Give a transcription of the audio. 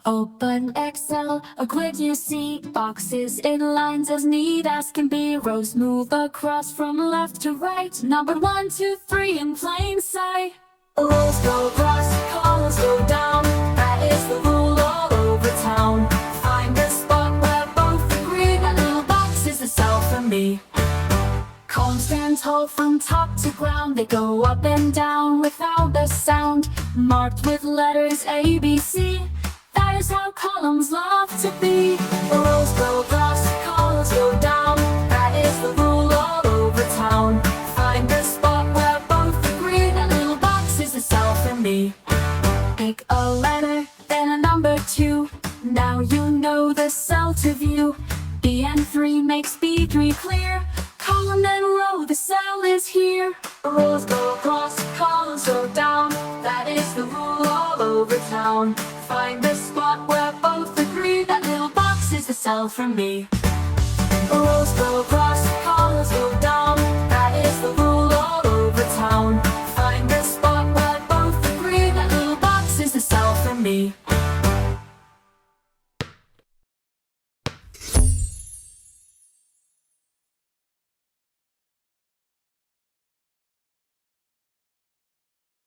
Open Excel, a grid you see, boxes in lines as neat as can be. Rows move across from left to right, numbered 1, 2, 3 in plain sight. Rows go across, columns go down, that is the rule all over town. Find a spot where both agree, that little box is the cell for me. Columns stand tall from top to ground, they go up and down without a sound, marked with letters A, B, C. That is how columns love to be. Rows go across, columns go down, that is the rule all over town. Find a spot where both agree, that little box is a cell for me. Pick a letter, then a number 2. Now you know the cell to view. B and 3 makes B3 clear. Column and row, the cell is here. Rows go across, columns go down, that is the rule all over town. Find the spot where both agree, that little box is the cell for me.